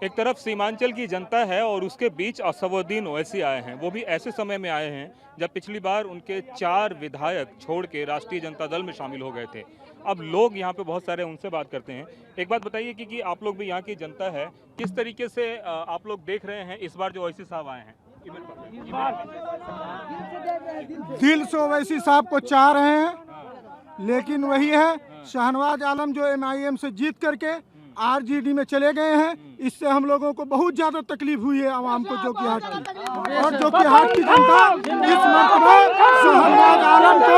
एक तरफ सीमांचल की जनता है और उसके बीच असदुद्दीन ओवैसी आए हैं। वो भी ऐसे समय में आए हैं जब पिछली बार उनके 4 विधायक छोड़ के राष्ट्रीय जनता दल में शामिल हो गए थे। अब लोग यहाँ पे बहुत सारे उनसे बात करते हैं। एक बात बताइए कि आप लोग भी यहाँ की जनता है, किस तरीके से आप लोग देख रहे हैं इस बार जो ओवैसी साहब आए हैं? दिल से ओवैसी साहब को चाह रहे हैं, लेकिन वही है, शाहनवाज आलम जो MIM से जीत करके RJD में चले गए हैं। इससे हम लोगों को बहुत ज्यादा तकलीफ हुई है आवाम को, जोकीहाट की। और जोकीहाट की जनता इस मरतबा शाहनवाज आलम को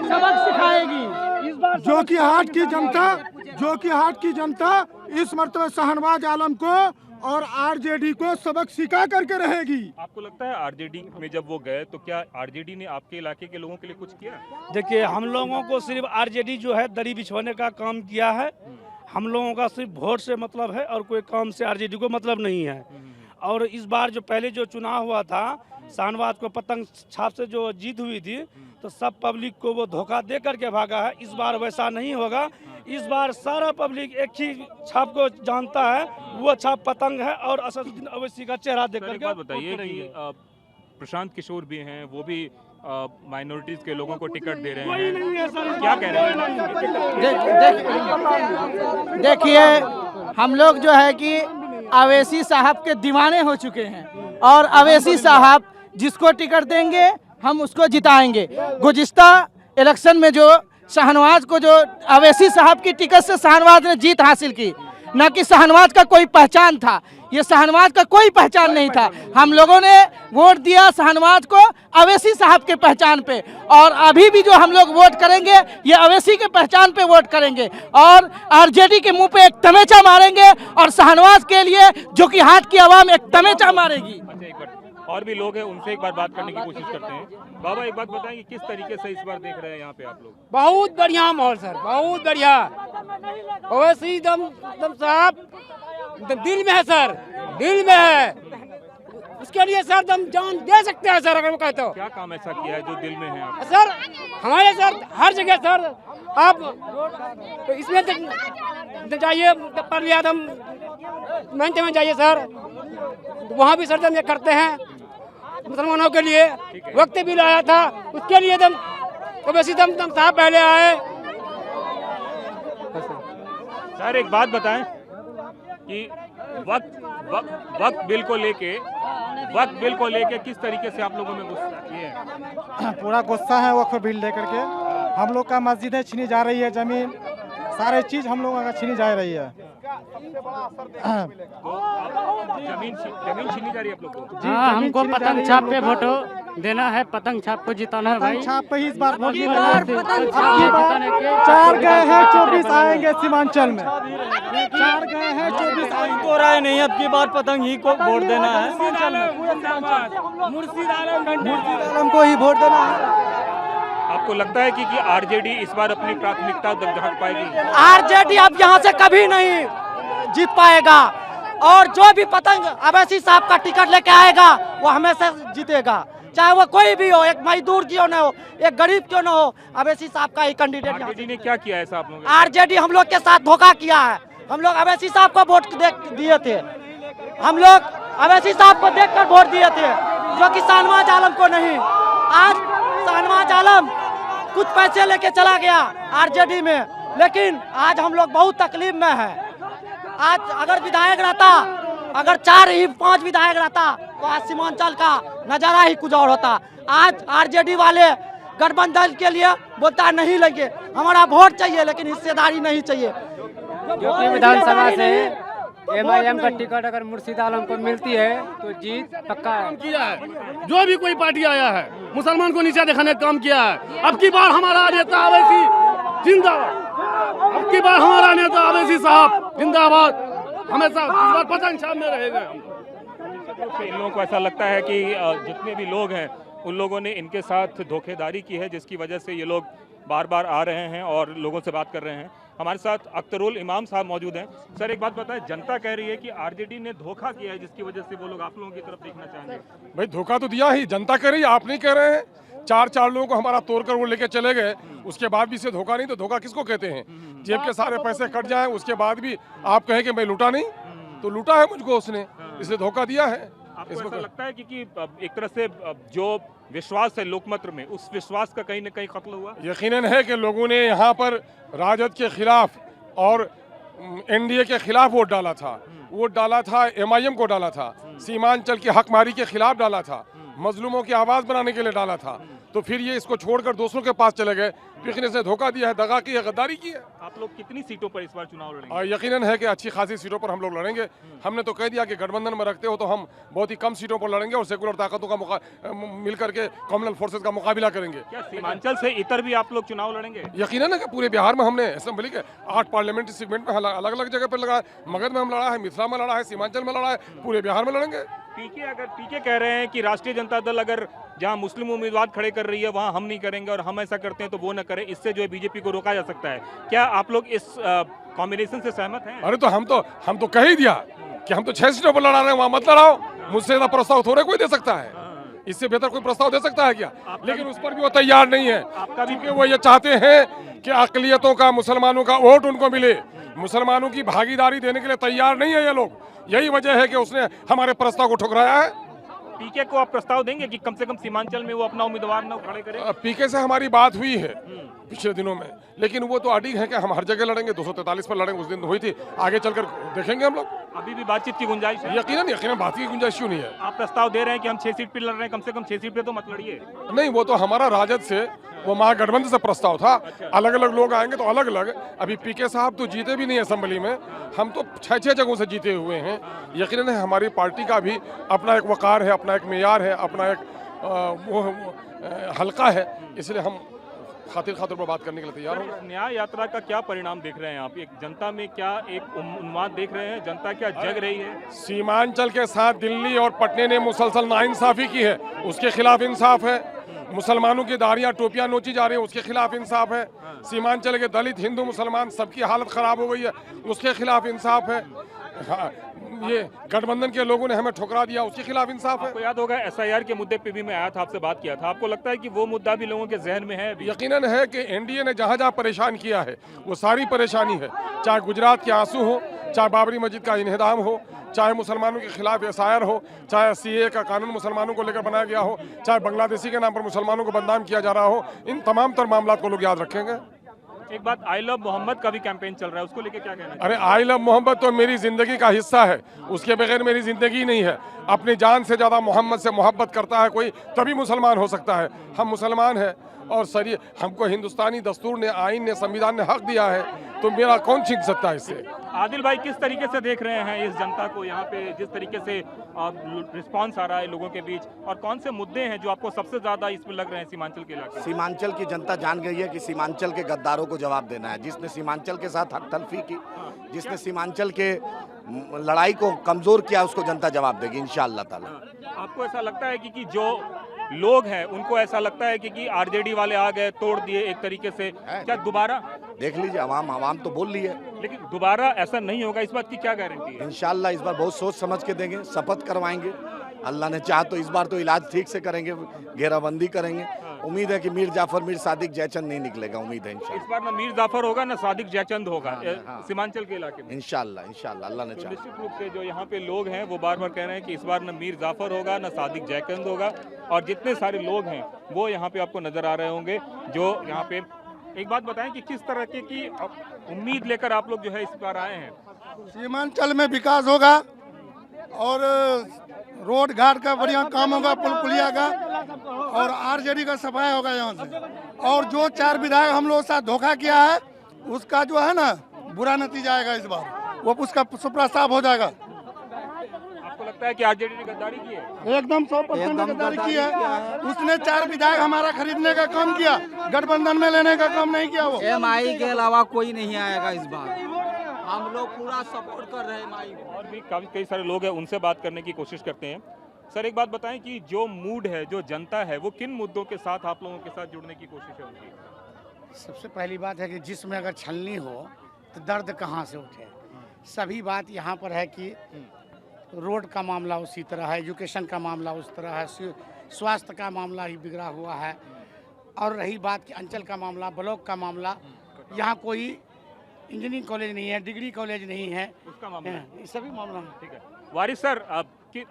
सबक सिखाएगी। जोकीहाट की जनता इस मरतबा शाहनवाज आलम को और RJD को सबक सिखा करके रहेगी। आपको लगता है RJD में जब वो गए तो क्या RJD ने आपके इलाके के लोगों के लिए कुछ किया? देखिए, हम लोगों को सिर्फ RJD जो है दरी बिछवाने का काम किया है। हम लोगों का सिर्फ वोट से मतलब है और कोई काम से RJD को मतलब नहीं है। और इस बार जो पहले जो चुनाव हुआ था, शाहनवाज को पतंग छाप से जो जीत हुई थी, तो सब पब्लिक को वो धोखा दे करके भागा है। इस बार वैसा नहीं होगा। इस बार सारा पब्लिक एक ही छाप को जानता है, वो छाप पतंग है और असदुद्दीन ओवैसी का चेहरा देख करके। बात बताइए कि प्रशांत किशोर भी हैं, वो भी माइनॉरिटीज के लोगों को टिकट दे रहे हैं, क्या कह रहे हैं? देखिए, हम लोग जो है कि ओवैसी साहब के दीवाने हो चुके हैं और ओवैसी साहब जिसको टिकट देंगे हम उसको जिताएंगे। गुज़िश्ता इलेक्शन में जो शाहनवाज को जो ओवैसी साहब की टिकट से शाहनवाज ने जीत हासिल की, न कि शाहनवाज का कोई पहचान था। ये शाहनवाज का कोई पहचान नहीं था। हम लोगों ने वोट दिया शाहनवाज को ओवैसी साहब के पहचान पे, और अभी भी जो हम लोग वोट करेंगे ये ओवैसी के पहचान पे वोट करेंगे और RJD के मुंह पे एक तमेचा मारेंगे और शाहनवाज के लिए जोकीहाट की आवाम एक तमेचा मारेगी। और भी लोग हैं, उनसे एक बार बात करने की कोशिश करते हैं। बाबा, एक बात बताएंगे, किस तरीके से इस बार देख रहे हैं यहाँ पे आप लोग? बहुत बढ़िया माहौल सर, बहुत बढ़िया। ओवैसी दम साहब दिल में है सर, दिल में है। उसके लिए सर दम जान दे सकते हैं सर, अगर वो कहते हो। क्या काम ऐसा किया है जो दिल में है आप? सर हमारे सर हर जगह सर, आप इसमें जाइए पर लिया दम मेहनत में जाइए सर, वहाँ भी सर दम ये करते हैं मुसलमानों के लिए। वक्त भी लाया था उसके लिए दम ओवैसी दम साहब पहले आए। सर एक बात बताएं कि वक्त बिल को लेके किस तरीके से आप लोगों में गुस्सा है? पूरा गुस्सा है वक्फ बिल लेकर के। हम लोग का मस्जिदें छीनी जा रही है, जमीन सारे चीज हम लोगों का छीनी जा रही है। जमीन छीनी जा रही है आप लोग को? हाँ, हमको पतंग छाप पे वोट देना है, पतंग छाप को जिताना है भाई। छाप पे ही इस बार वोट अब की बार 4 गए हैं 24 आएंगे सीमांचल में। 4 गए हैं 24 आएंगे। तो राय नहीं, अब की बार पतंग ही को वोट देना है, मुर्शीद आलम को ही वोट देना है। आपको लगता है कि RJD इस बार अपनी प्राथमिकता ढक पाएगी? RJD अब यहाँ से कभी नहीं जीत पाएगा और जो भी पतंग ओवैसी साहब का टिकट लेके आएगा वो हमेशा जीतेगा, चाहे वो कोई भी हो, एक मजदूर क्यों ना हो, एक गरीब क्यों ना हो, ओवैसी साहब का ही कैंडिडेट। RJD ने क्या किया ऐसा आप लोग? RJD हम लोग के साथ धोखा किया है। हम लोग ओवैसी साहब को वोट दिए थे, हम लोग ओवैसी साहब को देखकर वोट दिए थे, जो कि शाहनवाज आलम को नहीं। आज शाहनवाज आलम कुछ पैसे लेके चला गया RJD में, लेकिन आज हम लोग बहुत तकलीफ में है। आज अगर विधायक रहता, अगर 4 ही 5 विधायक रहता तो आज सीमांचल का नजारा ही कुछ और होता। आज RJD वाले गठबंधन के लिए बोलता नहीं लेंगे, हमारा वोट चाहिए लेकिन हिस्सेदारी नहीं चाहिए। जो कि विधानसभा से MIM का टिकट अगर मुर्शीद आलम को मिलती है तो जीत पक्का है। किया है, जो भी कोई पार्टी आया है मुसलमान को नीचे दिखाने का काम किया है। अब की बार हमारा नेता ओवैसी जिंदाबाद, अब की बार हमारा नेता ओवैसी साहब जिंदाबाद, हमेशा इस बार पतंग छाप में रहेगा। इन लोगों को ऐसा लगता है कि जितने भी लोग हैं उन लोगों ने इनके साथ धोखेधारी की है, जिसकी वजह से ये लोग बार बार आ रहे हैं और लोगों से बात कर रहे हैं। हमारे साथ अख्तरुल इमाम साहब मौजूद हैं। सर एक बात बताएं, जनता कह रही है कि RJD ने धोखा किया है, जिसकी वजह से वो लोग आप लोगों की तरफ देखना चाहेंगे। भाई धोखा तो दिया ही, जनता कह रही है, आप नहीं कह रहे हैं। 4 लोगों को हमारा तोड़कर वो लेके चले गए, उसके बाद भी इसे धोखा नहीं, तो धोखा किसको कहते हैं? जेब के सारे पैसे कट जाएं उसके बाद भी आप कहें कि मैं लूटा नहीं, तो लूटा है मुझको उसने, इसलिए धोखा दिया है। आपको इसमें ऐसा लगता है कि एक तरह से जो विश्वास है लोकतंत्र में, उस विश्वास का कहीं न कहीं खत्म हुआ? यकीनन है कि लोगों ने यहाँ पर राजद के खिलाफ और एनडीए के खिलाफ वोट डाला था। वोट डाला था, एमआईएम को डाला था, सीमांचल की हकमारी के खिलाफ डाला था, मजलूमों की आवाज़ बनाने के लिए डाला था। तो फिर ये इसको छोड़कर दूसरों के पास चले गए, तो यकीनन से धोखा दिया है, दगा की है, गद्दारी की है। आप लोग कितनी सीटों पर इस बार चुनाव लड़ेंगे? यकीनन है कि अच्छी खासी सीटों पर हम लोग लड़ेंगे। हमने तो कह दिया कि गठबंधन में रखते हो तो हम बहुत ही कम सीटों पर लड़ेंगे और सेकुलर ताकतों का मिल करके कॉमनल फोर्सेज का मुकाबला करेंगे। क्या सीमांचल से इतर भी आप लोग चुनाव लड़ेंगे? यकीनन है कि पूरे बिहार में हमने असेंबली के 8 पार्लियामेंट्री सेगमेंट में अलग अलग जगह पर लड़ा है। मगध में हम लड़ा है, मिथिला में लड़ा है, सीमांचल में लड़ा है, पूरे बिहार में लड़ेंगे। पीके कह रहे हैं कि राष्ट्रीय जनता दल अगर जहां मुस्लिम उम्मीदवार खड़े कर रही है वहां हम नहीं करेंगे और हम ऐसा करते हैं तो वो न करें, इससे जो है बीजेपी को रोका जा सकता है। क्या आप लोग इस कॉम्बिनेशन से सहमत हैं? अरे तो हम तो कह ही दिया कि हम तो 6 सीटों पर लड़ा रहे हैं, वहां मत लड़ाओ। मुझसे ज्यादा प्रस्ताव थोड़े कोई दे सकता है, इससे बेहतर कोई प्रस्ताव दे सकता है क्या? लेकिन उस पर भी वो तैयार नहीं है, क्योंकि वो ये चाहते हैं कि अकलियतों का, मुसलमानों का वोट उनको मिले। मुसलमानों की भागीदारी देने के लिए तैयार नहीं है ये लोग। यही वजह है कि उसने हमारे प्रस्ताव को ठुकराया है। पीके को आप प्रस्ताव देंगे कि कम से कम सीमांचल में वो अपना उम्मीदवार न खड़े करें? पीके से हमारी बात हुई है पिछले दिनों में, लेकिन वो तो अडिग है कि हम हर जगह लड़ेंगे, 243 पर लड़ेंगे। उस दिन हुई थी, आगे चलकर देखेंगे हम लोग। अभी भी बातचीत की गुंजाइश है? यकीनन बात की गुंजाइश क्यों नहीं है? आप प्रस्ताव दे रहे हैं कि हम 6 सीट पर लड़ रहे हैं, कम से कम 6 सीट पे तो मत लड़िए। नहीं, वो तो हमारा राजद से, वो महागठबंधन से प्रस्ताव था। अलग अलग लोग आएंगे तो अलग अलग। अभी पीके साहब तो जीते भी नहीं असेंबली में, हम तो 6 जगहों से जीते हुए हैं। यकीनन है हमारी पार्टी का भी अपना एक वकार है, अपना एक मेयार है, अपना एक हल्का है, इसलिए हम खातिर पर बात करने के लिए तैयार होंगे। न्याय यात्रा का क्या परिणाम देख रहे हैं आप? एक जनता में क्या एक उन्माद देख रहे हैं? जनता क्या जग रही है? सीमांचल के साथ दिल्ली और पटने ने मुसलसल नाइंसाफी की है, उसके खिलाफ इंसाफ है। मुसलमानों की दाढ़ियां टोपियां नोची जा रही है, उसके खिलाफ इंसाफ है। सीमांचल के दलित, हिंदू, मुसलमान सबकी हालत खराब हो गई है, उसके खिलाफ इंसाफ है। हाँ, ये गठबंधन के लोगों ने हमें ठुकरा दिया, उसके खिलाफ इंसाफ है। आपको याद होगा SIR के मुद्दे पे भी मैं आया था, आपसे बात किया था। आपको लगता है कि वो मुद्दा भी लोगों के जहन में है? यकीनन है कि एनडीए ने जहाँ जहाँ परेशान किया है वो सारी परेशानी है, चाहे गुजरात के आंसू हो, चाहे बाबरी मस्जिद का इन्हदाम हो, चाहे मुसलमानों के खिलाफ SIR हो, चाहे CAA का कानून मुसलमानों को लेकर बनाया गया हो, चाहे बांग्लादेशी के नाम पर मुसलमानों को बदनाम किया जा रहा हो। इन तमाम तर मामला को लोग याद रखेंगे। एक बात, आई लव मोहम्मद का भी कैंपेन चल रहा है, उसको लेके क्या कहना है? अरे आई लव मोहम्मद तो मेरी जिंदगी का हिस्सा है, उसके बगैर मेरी जिंदगी नहीं है। अपनी जान से ज़्यादा मोहम्मद से मोहब्बत करता है कोई, तभी मुसलमान हो सकता है। हम मुसलमान हैं और सरी हमको हिंदुस्तानी दस्तूर ने, आइन ने, संविधान ने हक दिया है, तो मेरा कौन छीन सकता है इससे? आदिल भाई, किस तरीके से देख रहे हैं इस जनता को यहाँ पे, जिस तरीके से रिस्पांस आ रहा है लोगों के बीच, और कौन से मुद्दे हैं जो आपको सबसे ज्यादा इसमें लग रहे हैं सीमांचल के इलाके? सीमांचल की जनता जान गई है कि सीमांचल के गद्दारों को जवाब देना है। जिसने सीमांचल के साथ हक तलफी की, जिसने सीमांचल के लड़ाई को कमजोर किया, उसको जनता जवाब देगी इंशाअल्लाह ताला। आपको ऐसा लगता है कि जो लोग हैं उनको ऐसा लगता है कि आरजेडी वाले आ गए, तोड़ दिए एक तरीके से, क्या दोबारा देख लीजिए, आवाम तो बोल रही है, लेकिन दोबारा ऐसा नहीं होगा, इस बात की क्या गारंटी है? इंशाअल्लाह इस बार बहुत सोच समझ के देंगे, शपथ करवाएंगे। अल्लाह ने चाहा तो इस बार तो इलाज ठीक से करेंगे, घेराबंदी करेंगे। उम्मीद है कि मीर जाफर, मीर सादिक जयचंद नहीं निकलेगा, उम्मीद है इंशाअल्लाह। इस बार ना मीर जाफर होगा ना सादिक जयचंद होगा सीमांचल के इलाके में, इंशाअल्लाह अल्लाह ने तो चाहा। निश्चित रूप से जो यहाँ पे लोग हैं वो बार बार कह रहे हैं कि इस बार ना मीर जाफर होगा ना सादिक जयचंद होगा, और जितने सारे लोग हैं वो यहाँ पे आपको नजर आ रहे होंगे जो यहाँ पे। एक बात बताएं कि किस तरह की उम्मीद लेकर आप लोग जो है इस बार आए हैं? सीमांचल में विकास होगा और रोड घाट का बढ़िया काम होगा, पुल पुलिया का, और आरजेडी का सफाई होगा यहाँ से। और जो 4 विधायक हम लोग साथ धोखा किया है उसका जो है ना बुरा नतीजा आएगा इस बार, वो उसका सुपड़ा साफ हो जाएगा। आपको लगता है कि आरजेडी ने गद्दारी की है? एकदम 100% गद्दारी की है। उसने 4 विधायक हमारा खरीदने का काम किया, गठबंधन में लेने का काम नहीं किया। वो MI के अलावा कोई नहीं आएगा इस बार, हम लोग पूरा सपोर्ट कर रहे हैं MI को। और भी कई सारे लोग हैं, उनसे बात करने की कोशिश करते हैं। सर, एक बात बताएं कि जो मूड है, जो जनता है, वो किन मुद्दों के साथ आप लोगों के साथ जुड़ने की कोशिश है उनकी? सबसे पहली बात है कि जिसमें अगर छलनी हो तो दर्द कहाँ से उठे। सभी बात यहाँ पर है कि रोड का मामला उसी तरह है, एजुकेशन का मामला उस तरह है, स्वास्थ्य का मामला ही बिगड़ा हुआ है। और रही बात कि अंचल का मामला, ब्लॉक का मामला, यहाँ कोई इंजीनियरिंग कॉलेज नहीं है, डिग्री कॉलेज नहीं है, उसका मामला है। ये सभी मामला है। ठीक है वारिस सर,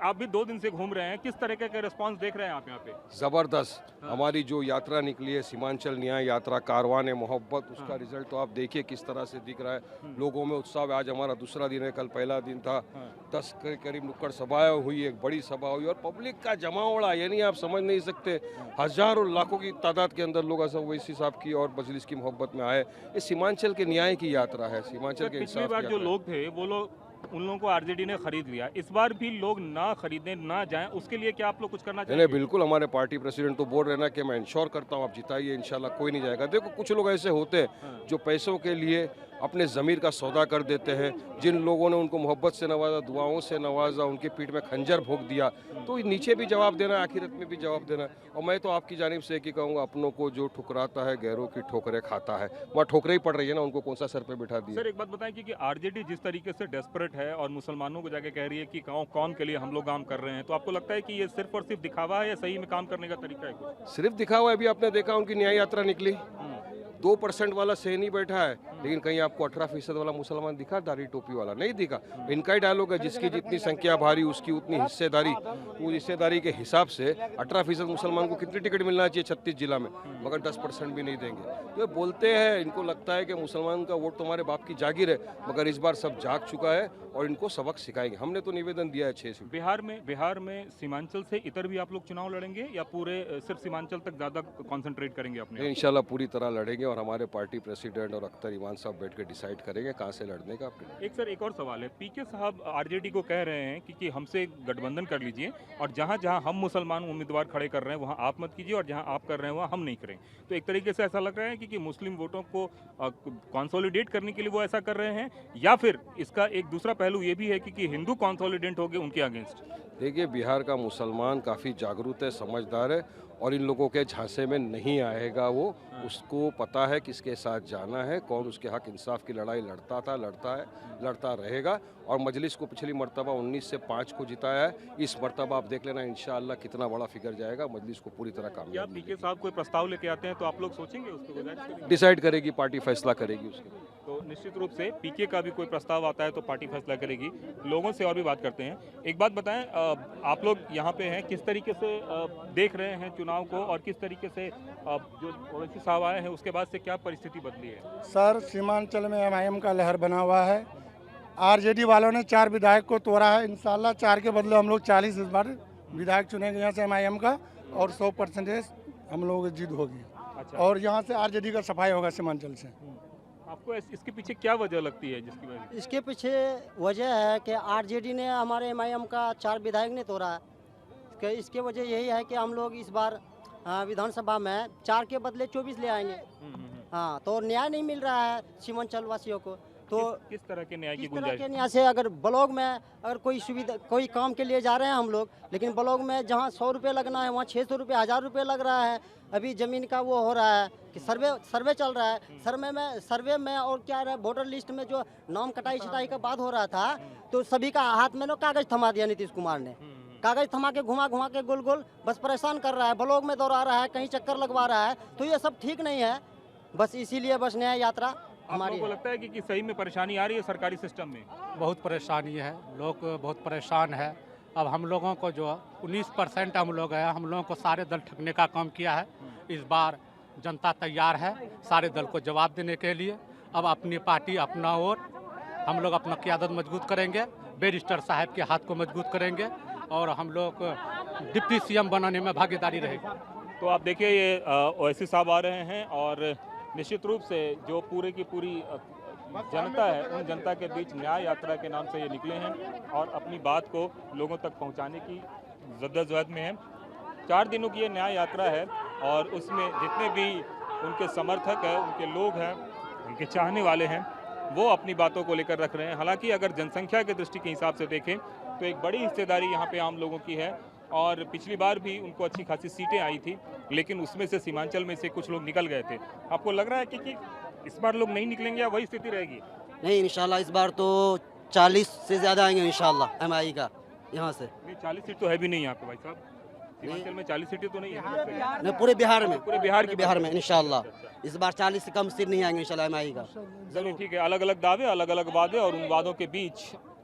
आप भी 2 दिन से घूम रहे हैं, किस तरीके का रिस्पांस देख रहे हैं आप यहाँ पे? जबरदस्त। हमारी जो यात्रा निकली है सीमांचल न्याय यात्रा कारवान मोहब्बत, उसका रिजल्ट तो आप देखिए किस तरह से दिख रहा है। लोगों में उत्साह है। आज हमारा दूसरा दिन है, कल पहला दिन था। 10 के करीब नुक्कड़ सभाएं हुई, एक बड़ी सभा हुई और पब्लिक का जमावड़ा यानी आप समझ नहीं सकते। हजारों लाखों की तादाद के अंदर लोग असद ओवैसी साहब की और मजलिस की मोहब्बत में आए। ये सीमांचल के न्याय की यात्रा है, सीमांचल के पिछली इंसाफ बार की जो यात्रा है। लोग थे वो लोग उन लोगों को आरजेडी ने खरीद लिया, इस बार भी लोग ना खरीदें ना जाएं, उसके लिए क्या आप लोग कुछ करना नहीं चाहेंगे? बिल्कुल, हमारे पार्टी प्रेसिडेंट तो बोल रहे ना कि मैं इंश्योर करता हूँ आप जिताइए, इंशाल्लाह कोई नहीं जाएगा। देखो कुछ लोग ऐसे होते हैं जो पैसों के लिए अपने ज़मीर का सौदा कर देते हैं। जिन लोगों ने उनको मोहब्बत से नवाजा, दुआओं से नवाजा, उनकी पीठ में खंजर भोंक दिया, तो नीचे भी जवाब देना है, आखिरत में भी जवाब देना है। और मैं तो आपकी जानिब से एक ही कहूँगा, अपनों को जो ठुकराता है गैरों की ठोकरें खाता है। वहाँ ठोकरें ही पड़ रही है ना, उनको कौन सा सर पे बिठा दिया। सर एक बात बताएं कि आरजेडी जिस तरीके से डेस्परेट है और मुसलमानों को जाके कह रही है कि कौम के लिए हम लोग काम कर रहे हैं, तो आपको लगता है कि ये सिर्फ और सिर्फ दिखावा है या सही में काम करने का तरीका है कुछ? सिर्फ दिखावा है। अभी आपने देखा उनकी न्याय यात्रा निकली, 2% वाला सहनी बैठा है, लेकिन कहीं आपको 18% वाला मुसलमान दिखा, दाढ़ी टोपी वाला नहीं दिखा। इनका ही डायलॉग है, जिसकी जितनी संख्या भारी उसकी उतनी हिस्सेदारी। उस हिस्सेदारी के हिसाब से 18% मुसलमान को कितनी टिकट मिलना चाहिए 36 जिला में, मगर 10% भी नहीं देंगे। तो ये बोलते हैं, इनको लगता है कि मुसलमान का वोट तुम्हारे बाप की जागीर है, मगर इस बार सब जाग चुका है और इनको सबक सिखाएंगे। हमने तो निवेदन दिया है 6 सीट। बिहार में सीमांचल से इतर भी आप लोग चुनाव लड़ेंगे या पूरे सिर्फ सीमांचल तक ज़्यादा कॉन्सेंट्रेट करेंगे अपने? इंशाल्लाह पूरी तरह लड़ेंगे और हमारे पार्टी प्रेसिडेंट और अख्तर ईमान साहब बैठ के डिसाइड करेंगे कहाँ से लड़ने का। एक और सवाल है, पीके साहब आरजेडी को कह रहे हैं कि हमसे गठबंधन कर लीजिए और जहाँ जहाँ हम मुसलमान उम्मीदवार खड़े कर रहे हैं वहाँ आप मत कीजिए और जहाँ आप कर रहे हैं वहाँ हम नहीं करें। तो एक तरीके से ऐसा लग रहा है कि मुस्लिम वोटों को कंसोलिडेट करने के लिए वो ऐसा कर रहे हैं, या फिर इसका एक दूसरा पहलू ये भी है कि हिंदू कंसोलिडेट हो गए उनके अगेंस्ट। देखिए, बिहार का मुसलमान काफ़ी जागरूक है, समझदार है और इन लोगों के झांसे में नहीं आएगा। वो उसको पता है किसके साथ जाना है, कौन उसके हक इंसाफ की लड़ाई लड़ता था, लड़ता है, लड़ता रहेगा। और मजलिस को पिछली मर्तबा 19 से 5 को जिताया है। इस मर्तबा आप देख लेना इंशाअल्लाह कितना बड़ा फिगर जाएगा, मजलिस को पूरी तरह क्या कामयाब पीके साहब कोई प्रस्ताव लेके आते हैं तो आप लोग सोचेंगे उसको? डिसाइड करेगी पार्टी, फैसला करेगी उसके। तो निश्चित रूप से पीके का भी कोई प्रस्ताव आता है तो पार्टी फैसला करेगी। लोगों से और भी बात करते हैं। एक बात बताएं, आप लोग यहाँ पे हैं, किस तरीके से देख रहे हैं चुनाव को और किस तरीके से जो ओवैसी साहब आए हैं उसके बाद से क्या परिस्थिति बदली है? सर सीमांचल में MIM का लहर बना हुआ है। आरजेडी वालों ने 4 विधायक को तोड़ा है। इंशाल्लाह 4 के बदले हम लोग 40 इस बार विधायक चुनेंगे यहाँ से MIM का और 100% हम लोगों की जीत होगी। अच्छा। और यहाँ से आरजेडी का सफाई होगा सीमांचल से। आपको इसके पीछे क्या वजह लगती है जिसकी वजह? इसके पीछे वजह है कि आरजेडी ने हमारे MIM का 4 विधायक ने तोड़ा है। इसके वजह यही है कि हम लोग इस बार विधानसभा में 4 के बदले 24 ले आएंगे। हाँ, तो न्याय नहीं मिल रहा है सीमांचल वासियों को। तो किस तरह के न्याय की इस तरह गुंजाइश? के न्याय से अगर ब्लॉक में अगर कोई सुविधा, कोई काम के लिए जा रहे हैं हम लोग, लेकिन ब्लॉक में जहाँ 100 रुपये लगना है वहाँ 600 रुपये 1000 रुपये लग रहा है। अभी ज़मीन का वो हो रहा है कि सर्वे चल रहा है। सर्वे में और क्या रहा है, वोटर लिस्ट में जो नाम कटाई छटाई का बात हो रहा था, तो सभी का हाथ में ना कागज़ थमा दिया नीतीश कुमार ने। कागज़ थमा के घुमा के गोल गोल बस परेशान कर रहा है, ब्लॉक में दौड़ा रहा है, कहीं चक्कर लगवा रहा है। तो ये सब ठीक नहीं है। बस इसीलिए बस न्याय यात्रा हमारी को लगता है कि सही में परेशानी आ रही है सरकारी सिस्टम में? बहुत परेशानी है, लोग बहुत परेशान है। अब हम लोगों को जो 19% हम लोग हैं, हम लोगों को सारे दल ठगने का काम किया है। इस बार जनता तैयार है सारे दल को जवाब देने के लिए। अब अपनी पार्टी अपना और हम लोग अपना क़यादत मजबूत करेंगे, बैरिस्टर साहब के हाथ को मजबूत करेंगे और हम लोग डिप्टी CM बनाने में भागीदारी रहेगी। तो आप देखिए, ये ओवैसी साहब आ रहे हैं और निश्चित रूप से जो पूरे की पूरी जनता है, उन जनता के बीच न्याय यात्रा के नाम से ये निकले हैं और अपनी बात को लोगों तक पहुंचाने की जद्दोजहद में हैं। 4 दिनों की ये न्याय यात्रा है और उसमें जितने भी उनके समर्थक हैं, उनके लोग हैं, उनके चाहने वाले हैं, वो अपनी बातों को लेकर रख रहे हैं। हालांकि अगर जनसंख्या की दृष्टि के हिसाब से देखें तो एक बड़ी हिस्सेदारी यहाँ पे आम लोगों की है और पिछली बार भी उनको अच्छी खासी सीटें आई थी, लेकिन उसमें से सीमांचल में से कुछ लोग निकल गए थे। आपको लग रहा है कि इस बार लोग नहीं निकलेंगे या वही स्थिति रहेगी? नहीं, इंशाल्लाह इस बार तो 40 से ज़्यादा आएंगे इंशाल्लाह MI का यहाँ से। नहीं, 40 सीट तो है भी नहीं यहाँ पे भाई साहब। सीमांचल में 40 सीटें तो नहीं है नहीं, पूरे बिहार में, पूरे बिहार में इंशाल्लाह इस बार 40 से कम सीट नहीं आएंगे इंशाल्लाह एमआई का। चलिए ठीक है, अलग अलग दावे, अलग अलग वादे, और उन वादों के बीच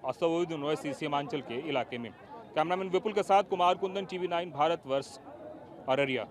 असदुद्दीन ओवैसी सीमांचल के इलाके में। कैमरामैन विपुल के साथ कुमार कुंदन, TV9 भारतवर्ष, अररिया।